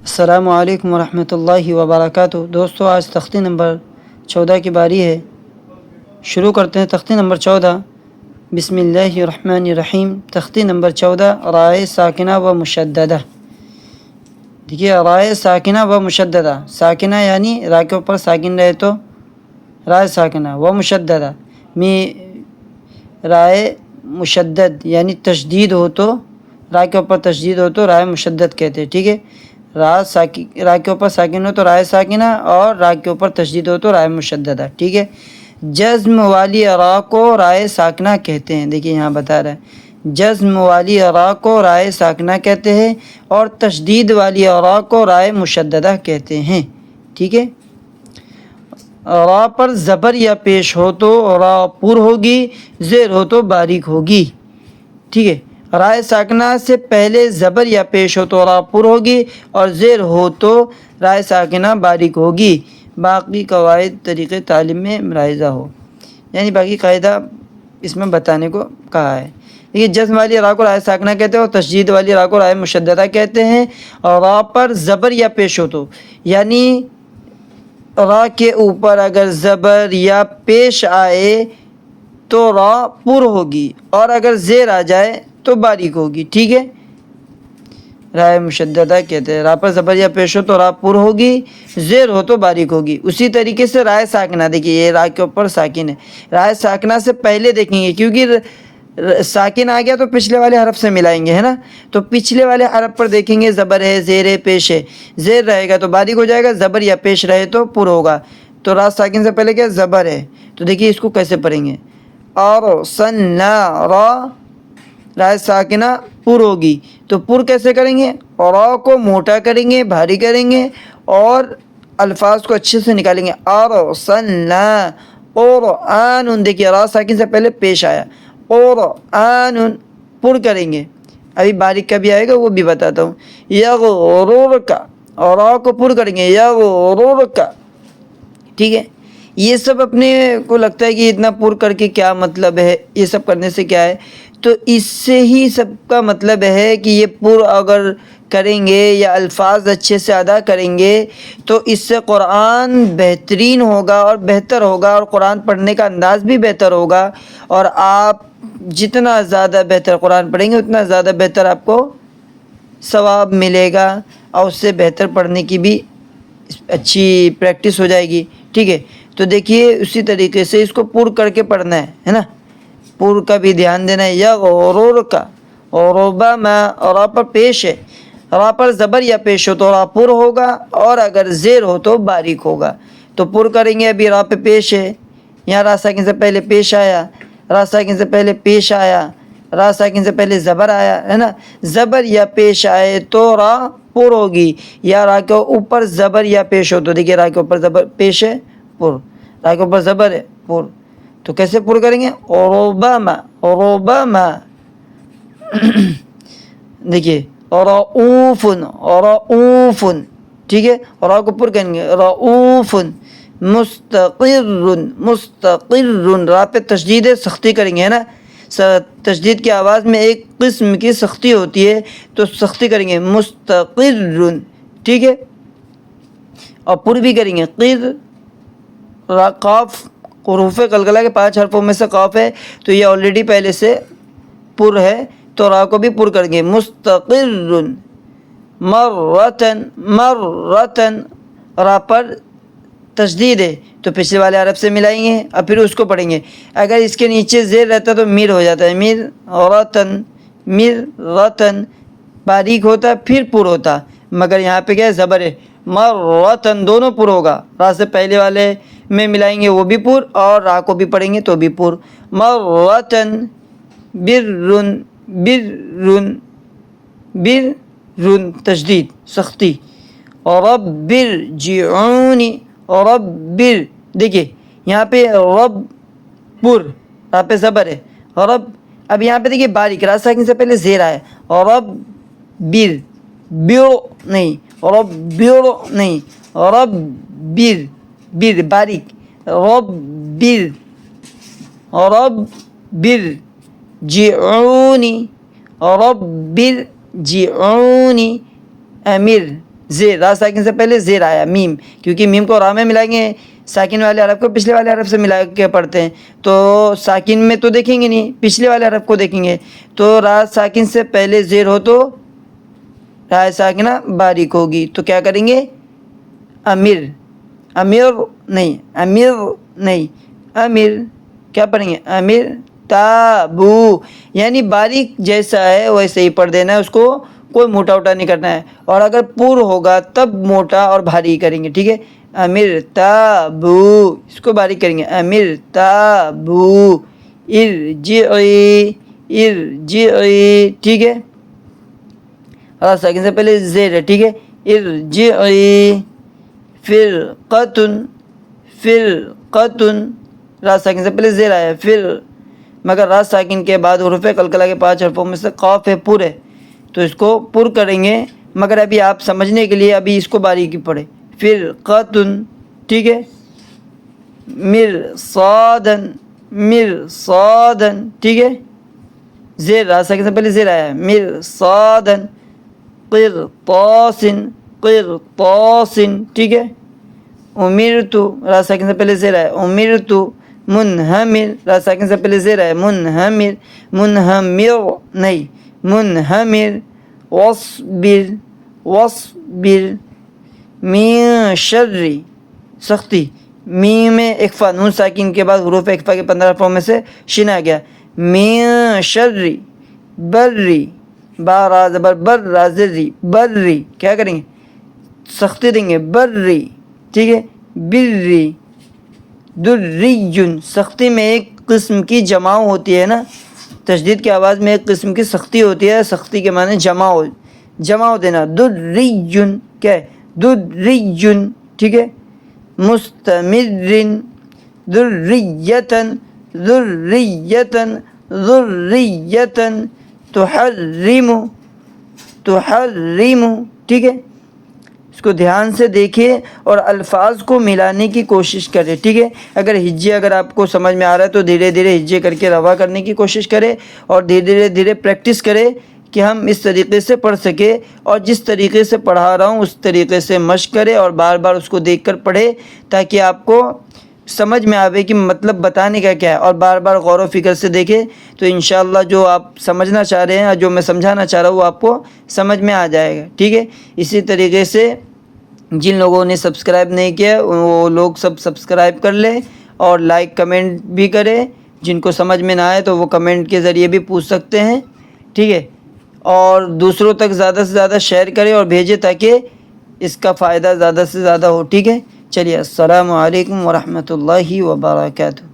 السلام علیکم ورحمۃ اللہ وبرکاتہ۔ دوستو، آج تختی نمبر 14 کی باری ہے۔ شروع کرتے ہیں تختی نمبر 14۔ بسم اللہ الرحمن الرحیم۔ تختی نمبر 14، رائے ساکنہ و مشددہ۔ دیکھیے، رائے ساکنہ و مشددہ، ساکنہ یعنی را کے اوپر ساکن رہے تو رائے ساکنہ، و مشددہ میں رائے مشدد یعنی تشدید ہو تو را کے اوپر تشدید ہو تو رائے مشدد کہتے ہیں، ٹھیک ہے۔ را کے اوپر ساکن ہو تو رائے ساکنہ، اور را کے اوپر تشدید ہو تو رائے مشددہ، ٹھیک ہے۔ جزم والی را کو رائے ساکنہ کہتے ہیں۔ دیکھیے یہاں بتا رہا ہے، جزم والی را کو رائے ساکنہ کہتے ہیں اور تشدید والی را کو رائے مشددہ کہتے ہیں، ٹھیک ہے۔ را پر زبر یا پیش ہو تو را پر ہوگی، زیر ہو تو باریک ہوگی، ٹھیک ہے۔ رائے ساکنہ سے پہلے زبر یا پیش ہو تو را پر ہوگی اور زیر ہو تو رائے ساکنہ باریک ہوگی۔ باقی قواعد طریقے تعلیم میں ملاحظہ ہو، یعنی باقی قاعدہ اس میں بتانے کو کہا ہے۔ یہ جزم والی را کو رائے ساکنہ کہتے ہیں اور تشدید والی را کو رائے مشددہ کہتے ہیں۔ اور را پر زبر یا پیش ہو تو، یعنی را کے اوپر اگر زبر یا پیش آئے تو را پر ہوگی، اور اگر زیر آ جائے تو باریک ہوگی، ٹھیک ہے۔ رائے مشددہ کہتے ہیں، را پر زبر یا پیش ہو تو را پر ہوگی، زیر ہو تو باریک ہوگی۔ اسی طریقے سے رائے ساکنہ، دیکھیے یہ را کے اوپر ساکن ہے، رائے ساکنہ سے پہلے دیکھیں گے، کیونکہ ساکن آ گیا تو پچھلے والے حرف سے ملائیں گے، ہے نا۔ تو پچھلے والے حرف پر دیکھیں گے، زبر ہے، زیر ہے، پیش ہے۔ زیر رہے گا تو باریک ہو جائے گا، زبر یا پیش رہے تو پر ہوگا۔ تو را ساکن سے پہلے کیا زبر ہے، تو دیکھیے اس کو کیسے پڑھیں گے۔ اور سنا را رائے ساکنہ پر ہوگی، تو پر کیسے کریں گے؟ را کو موٹا کریں گے، بھاری کریں گے اور الفاظ کو اچھے سے نکالیں گے۔ اور سنا قرآن، دیکھیے را ساکن سے پہلے پیش آیا، قرآن پر کریں گے، ابھی باریک کا بھی آئے گا وہ بھی بتاتا ہوں۔ یغرر کا، اور را کو پر کریں گے، یغرر کا، ٹھیک ہے۔ یہ سب اپنے کو لگتا ہے کہ اتنا پر کر کے کیا مطلب ہے، یہ سب کرنے سے کیا ہے، تو اس سے ہی سب کا مطلب ہے کہ یہ پر اگر کریں گے یا الفاظ اچھے سے ادا کریں گے تو اس سے قرآن بہترین ہوگا اور بہتر ہوگا، اور قرآن پڑھنے کا انداز بھی بہتر ہوگا، اور آپ جتنا زیادہ بہتر قرآن پڑھیں گے اتنا زیادہ بہتر آپ کو ثواب ملے گا، اور اس سے بہتر پڑھنے کی بھی اچھی پریکٹس ہو جائے گی، ٹھیک ہے۔ تو دیکھیے اسی طریقے سے اس کو پر کر کے پڑھنا ہے نا، پر کا بھی دھیان دینا ہے۔ یغرر کا، اور ربما، اور را پر پیش ہے، را پر زبر یا پیش ہو تو را پر ہوگا، اور اگر زیر ہو تو باریک ہوگا۔ تو پر کریں گے، ابھی را پہ پیش ہے، یہاں را ساکن سے پہلے پیش آیا، را ساکن سے پہلے پیش آیا، را ساکن سے پہلے زبر آیا، ہے نا۔ زبر یا پیش آئے تو را پر ہوگی، یا را کے اوپر زبر یا پیش ہو تو، دیکھیے را کے اوپر زبر پیش ہے، پر، را کے اوپر زبر ہے، پر، تو کیسے پر کریں گے؟ ربما، ربما، دیکھیے رؤوف، رؤوف، ٹھیک ہے، را کو پر کریں گے، رؤوف، مستقر، مستقر، را پہ تشدید ہے، سختی کریں گے، ہے نا۔ تشدید کی آواز میں ایک قسم کی سختی ہوتی ہے، تو سختی کریں گے، مستقر، ٹھیک ہے۔ اور پر بھی کریں گے، قر، قاف حروف قلقلہ کے 5 حرفوں میں سے قاف ہے، تو یہ آلریڈی پہلے سے پر ہے، تو را کو بھی پر کریں گے، مستقر، مرتن، مرتن، را پر تشدید ہے تو پچھلے والے حرف سے ملائیں گے اور پھر اس کو پڑھیں گے۔ اگر اس کے نیچے زیر رہتا تو میر ہو جاتا ہے، میر رتن، میر رتن، باریک ہوتا پھر پر ہوتا، مگر یہاں پہ کیا ہے، زبر ہے، مرتن، دونوں پر ہوگا، را سے پہلے والے میں ملائیں گے وہ بھی پر، اور را کو بھی پڑھیں گے تو بھی پر، مرتن، برن، برن، برن، تشدید، سختی، رب ارجعونی، رب، دیکھیے یہاں پہ رب پر، یہاں پہ زبر ہے، رب، اب یہاں پہ دیکھیے باریک، را ساکن سے پہلے زیر آئے، رب بر، بیو نہیں، رب بیو نہیں، رب بر، بر باریک، رب بر، رب بر جعونی، رب بر جعونی، امر، زیر، را ساکن سے پہلے زیر آیا میم، کیونکہ میم کو را میں ملائیں گے، ساکن والے حرف کو پچھلے والے حرف سے ملا کے پڑھتے ہیں، تو ساکن میں تو دیکھیں گے نہیں، پچھلے والے حرف کو دیکھیں گے، تو را ساکن سے پہلے زیر ہو تو را ساکنہ باریک ہوگی، تو کیا کریں گے؟ امیر، امیر نہیں، امیر نہیں، امیر کیا پڑھیں گے؟ امیر تابو، یعنی باریک جیسا ہے ویسے ہی پڑھ دینا ہے، اس کو کوئی موٹا ووٹا نہیں کرنا ہے، اور اگر پور ہوگا تب موٹا اور بھاری کریں گے، ٹھیک ہے؟ امیر تابو، اس کو باریک کریں گے، امیر تابو، ارجعی، ارجعی، ٹھیک ہے؟ اور ساکن سے پہلے زیر ہے، ٹھیک ہے؟ ارجعی، فرقتن، فرقتن، را ساکن سے پہلے زیر آیا پھر، مگر را ساکن کے بعد حروف قلقلہ کے 5 حرفوں میں سے قاف ہے، پر ہے، تو اس کو پر کریں گے، مگر ابھی آپ سمجھنے کے لیے ابھی اس کو باریکی پڑھے، فرقتن، ٹھیک ہے؟ مرصادن، مرصادن، ٹھیک ہے؟ زیر، را ساکن سے پہلے زیر آیا، مرصادن، قرطاسن، قرطاسن، ٹھیک ہے؟ امرتو، را ساکن سے پہلے زیر آیا، امرتو، منہمر، را ساکن سے پہلے زیر آیا، منہمر، منہمر نہیں، منہمر، واصبر، واصبر، من شر، سختی، میم میں اخفا، نون ساکن کے بعد حروف اخفا کے 15 حرفوں میں سے شین آ گیا، من شر بری، با را زبر بر، را زری، بری، کیا کریں گے؟ سختی دیں گے، بری، ٹھیک ہے؟ بری، دریجن، سختی میں ایک قسم کی جمع ہوتی ہے نا، تشدید کی آواز میں ایک قسم کی سختی ہوتی ہے، سختی کے معنی جمع دینا، دریجن، کیا ہے؟ دریجن، ٹھیک ہے؟ مستمرن، ذریتن، ذریتن، ذریتن، تحرم، تحرم، ٹھیک ہے؟ اس کو دھیان سے دیکھیے اور الفاظ کو ملانے کی کوشش کرے، ٹھیک ہے؟ اگر ہجے اگر آپ کو سمجھ میں آ رہا ہے تو دھیرے دھیرے ہجے کر کے روا کرنے کی کوشش کرے، اور دھیرے دھیرے پریکٹس کرے کہ ہم اس طریقے سے پڑھ سکے، اور جس طریقے سے پڑھا رہا ہوں اس طریقے سے مشق کرے اور بار بار اس کو دیکھ کر پڑھے، تاکہ آپ کو سمجھ میں آوے کہ مطلب بتانے کا کیا ہے، اور بار بار غور و فکر سے دیکھے تو انشاءاللہ جو آپ سمجھنا چاہ رہے ہیں اور جو میں سمجھانا چاہ رہا ہوں وہ آپ کو سمجھ میں آ جائے گا، ٹھیک ہے؟ اسی طریقے سے جن لوگوں نے سبسکرائب نہیں کیا وہ لوگ سب سبسکرائب کر لیں، اور لائک کمنٹ بھی کرے، جن کو سمجھ میں نہ آئے تو وہ کمنٹ کے ذریعے بھی پوچھ سکتے ہیں، ٹھیک ہے؟ اور دوسروں تک زیادہ سے زیادہ شیئر کرے اور بھیجے تاکہ اس کا فائدہ زیادہ سے زیادہ ہو، ٹھیک ہے؟ چلیے، السلام علیکم ورحمۃ اللہ وبرکاتہ۔